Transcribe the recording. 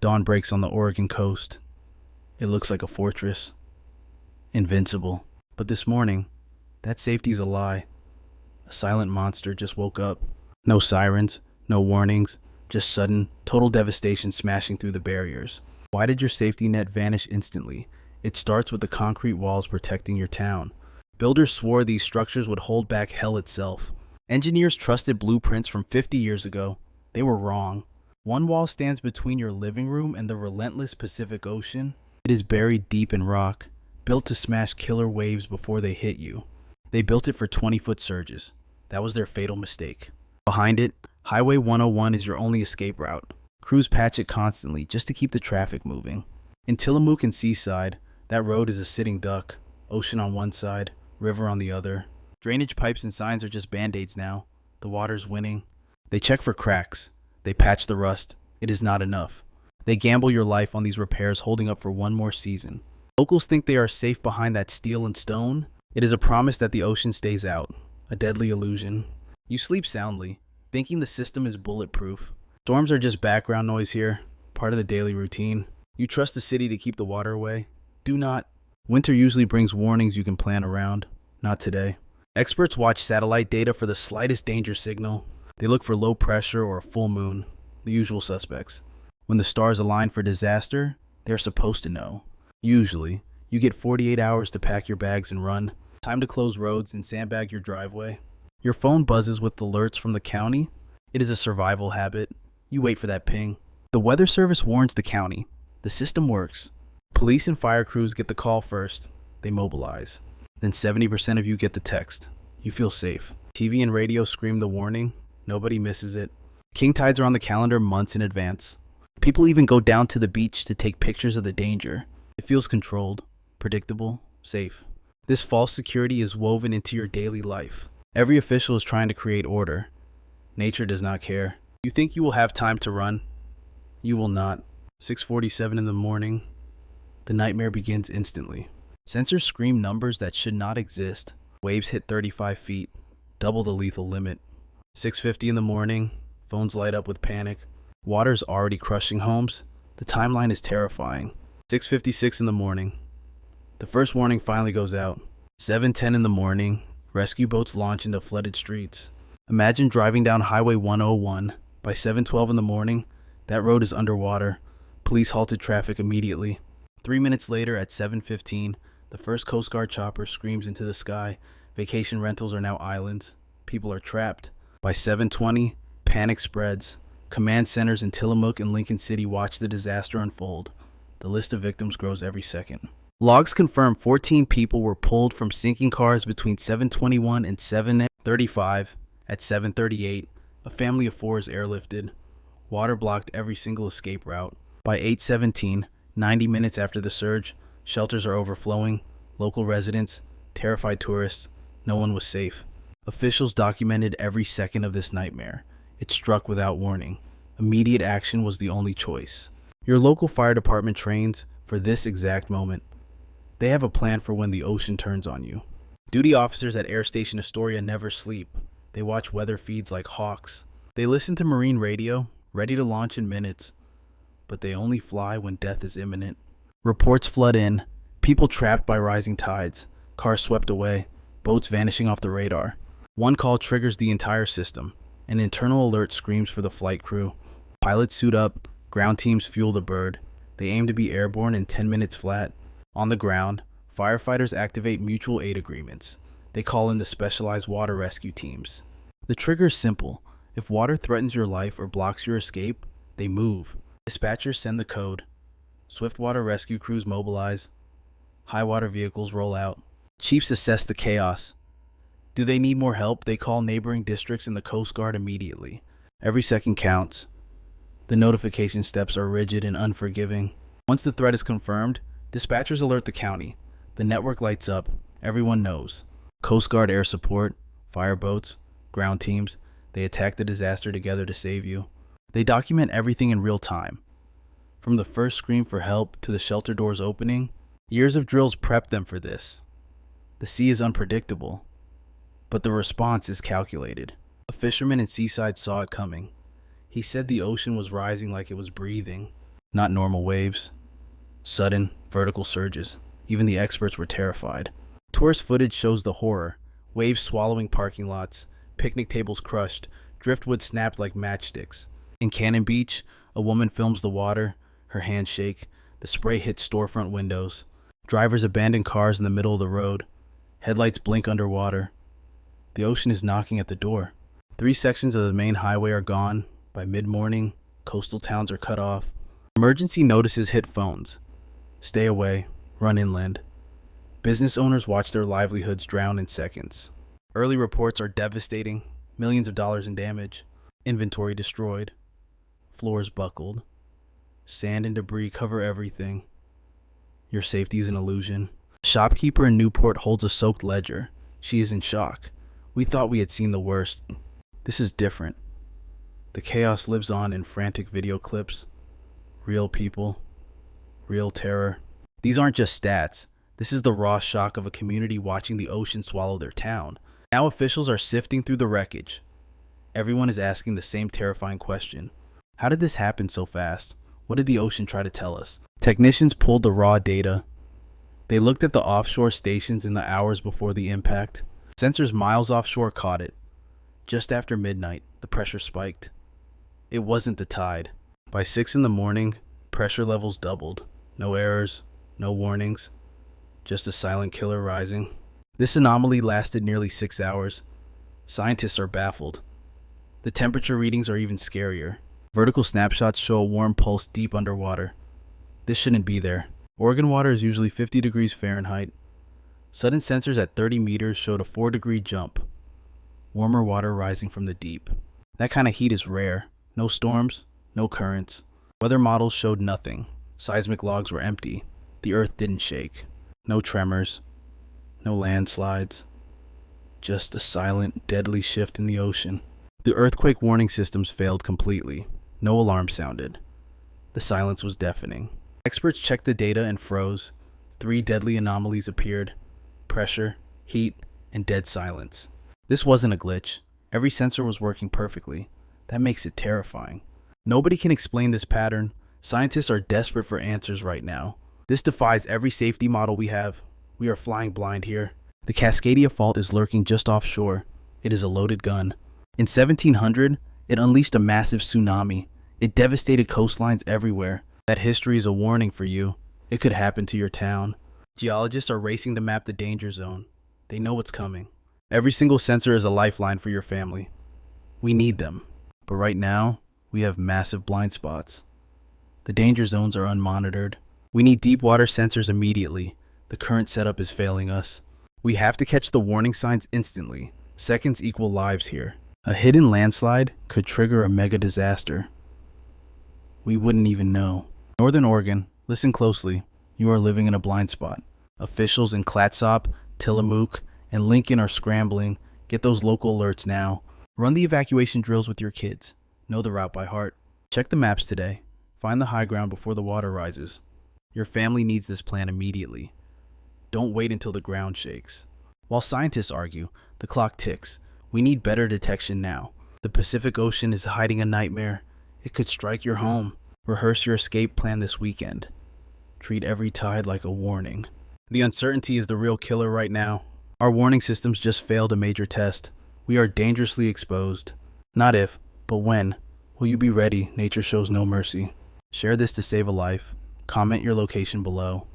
Dawn breaks on the Oregon coast. It looks like a fortress. Invincible. But this morning, that safety's a lie. A silent monster just woke up. No sirens, no warnings, just sudden, total devastation smashing through the barriers. Why did your safety net vanish instantly? It starts with the concrete walls protecting your town. Builders swore these structures would hold back hell itself. Engineers trusted blueprints from 50 years ago. They were wrong. One wall stands between your living room and the relentless Pacific Ocean. It is buried deep in rock, built to smash killer waves before they hit you. They built it for 20-foot surges. That was their fatal mistake. Behind it, Highway 101 is your only escape route. Crews patch it constantly just to keep the traffic moving. In Tillamook and Seaside, that road is a sitting duck. Ocean on one side, river on the other. Drainage pipes and signs are just band-aids now. The water's winning. They check for cracks. They patch the rust. It is not enough. They gamble your life on these repairs holding up for one more season. Locals think they are safe behind that steel and stone. It is a promise that the ocean stays out. A deadly illusion. You sleep soundly, thinking the system is bulletproof. Storms are just background noise here, part of the daily routine. You trust the city to keep the water away? Do not. Winter usually brings warnings you can plan around. Not today. Experts watch satellite data for the slightest danger signal. They look for low pressure or a full moon, the usual suspects. When the stars align for disaster, they're supposed to know. Usually, you get 48 hours to pack your bags and run. Time to close roads and sandbag your driveway. Your phone buzzes with alerts from the county. It is a survival habit. You wait for that ping. The weather service warns the county. The system works. Police and fire crews get the call first. They mobilize. Then 70% of you get the text. You feel safe. TV and radio scream the warning. Nobody misses it. King tides are on the calendar months in advance. People even go down to the beach to take pictures of the danger. It feels controlled, predictable, safe. This false security is woven into your daily life. Every official is trying to create order. Nature does not care. You think you will have time to run? You will not. 6:47 in the morning. The nightmare begins instantly. Sensors scream numbers that should not exist. Waves hit 35 feet, double the lethal limit. 6:50 in the morning. Phones light up with panic. Water's already crushing homes. The timeline is terrifying. 6:56 in the morning. The first warning finally goes out. 7:10 in the morning. Rescue boats launch into flooded streets. Imagine driving down Highway 101. By 7:12 in the morning, that road is underwater. Police halted traffic immediately. 3 minutes later, at 7:15, the first Coast Guard chopper screams into the sky. Vacation rentals are now islands. People are trapped. By 7:20, panic spreads. Command centers in Tillamook and Lincoln City watch the disaster unfold. The list of victims grows every second. Logs confirm 14 people were pulled from sinking cars between 7:21 and 7:35. At 7:38, a family of 4 is airlifted. Water blocked every single escape route. By 8:17, 90 minutes after the surge, shelters are overflowing. Local residents, terrified tourists, no one was safe. Officials documented every second of this nightmare. It struck without warning. Immediate action was the only choice. Your local fire department trains for this exact moment. They have a plan for when the ocean turns on you. Duty officers at Air Station Astoria never sleep. They watch weather feeds like hawks. They listen to marine radio, ready to launch in minutes. But they only fly when death is imminent. Reports flood in. People trapped by rising tides. Cars swept away. Boats vanishing off the radar. One call triggers the entire system. An internal alert screams for the flight crew. Pilots suit up. Ground teams fuel the bird. They aim to be airborne in 10 minutes flat. On the ground, firefighters activate mutual aid agreements. They call in the specialized water rescue teams. The trigger is simple. If water threatens your life or blocks your escape, they move. Dispatchers send the code. Swiftwater rescue crews mobilize. High water vehicles roll out. Chiefs assess the chaos. Do they need more help? They call neighboring districts and the Coast Guard immediately. Every second counts. The notification steps are rigid and unforgiving. Once the threat is confirmed, dispatchers alert the county. The network lights up. Everyone knows. Coast Guard air support, fire boats, ground teams. They attack the disaster together to save you. They document everything in real time. From the first scream for help to the shelter doors opening, years of drills prep them for this. The sea is unpredictable, but the response is calculated. A fisherman in Seaside saw it coming. He said the ocean was rising like it was breathing. Not normal waves. Sudden, vertical surges. Even the experts were terrified. Tourist footage shows the horror. Waves swallowing parking lots, picnic tables crushed, driftwood snapped like matchsticks. In Cannon Beach, a woman films the water, her hands shake, the spray hits storefront windows. Drivers abandon cars in the middle of the road. Headlights blink underwater. The ocean is knocking at the door. 3 sections of the main highway are gone. By mid-morning, coastal towns are cut off. Emergency notices hit phones. Stay away, run inland. Business owners watch their livelihoods drown in seconds. Early reports are devastating. Millions of dollars in damage. Inventory destroyed. Floors buckled. Sand and debris cover everything. Your safety is an illusion. A shopkeeper in Newport holds a soaked ledger. She is in shock. We thought we had seen the worst. This is different. The chaos lives on in frantic video clips. Real people. Real terror. These aren't just stats. This is the raw shock of a community watching the ocean swallow their town. Now officials are sifting through the wreckage. Everyone is asking the same terrifying question. How did this happen so fast? What did the ocean try to tell us? Technicians pulled the raw data. They looked at the offshore stations in the hours before the impact. Sensors miles offshore caught it. Just after midnight, the pressure spiked. It wasn't the tide. By 6 in the morning, pressure levels doubled. No errors, no warnings, just a silent killer rising. This anomaly lasted nearly 6 hours. Scientists are baffled. The temperature readings are even scarier. Vertical snapshots show a warm pulse deep underwater. This shouldn't be there. Oregon water is usually 50 degrees Fahrenheit. Sudden sensors at 30 meters showed a 4-degree jump. Warmer water rising from the deep. That kind of heat is rare. No storms, no currents. Weather models showed nothing. Seismic logs were empty. The earth didn't shake. No tremors. No landslides. Just a silent, deadly shift in the ocean. The earthquake warning systems failed completely. No alarm sounded. The silence was deafening. Experts checked the data and froze. 3 deadly anomalies appeared. Pressure, heat, and dead silence. This wasn't a glitch. Every sensor was working perfectly. That makes it terrifying. Nobody can explain this pattern. Scientists are desperate for answers right now. This defies every safety model we have. We are flying blind here. The Cascadia Fault is lurking just offshore. It is a loaded gun. In 1700, it unleashed a massive tsunami. It devastated coastlines everywhere. That history is a warning for you. It could happen to your town. Geologists are racing to map the danger zone. They know what's coming. Every single sensor is a lifeline for your family. We need them. But right now, we have massive blind spots. The danger zones are unmonitored. We need deep water sensors immediately. The current setup is failing us. We have to catch the warning signs instantly. Seconds equal lives here. A hidden landslide could trigger a mega disaster. We wouldn't even know. Northern Oregon, listen closely. You are living in a blind spot. Officials in Clatsop, Tillamook, and Lincoln are scrambling. Get those local alerts now. Run the evacuation drills with your kids. Know the route by heart. Check the maps today. Find the high ground before the water rises. Your family needs this plan immediately. Don't wait until the ground shakes. While scientists argue, the clock ticks. We need better detection now. The Pacific Ocean is hiding a nightmare. It could strike your home. Rehearse your escape plan this weekend. Treat every tide like a warning. The uncertainty is the real killer right now. Our warning systems just failed a major test. We are dangerously exposed. Not if, but when. Will you be ready? Nature shows no mercy. Share this to save a life. Comment your location below.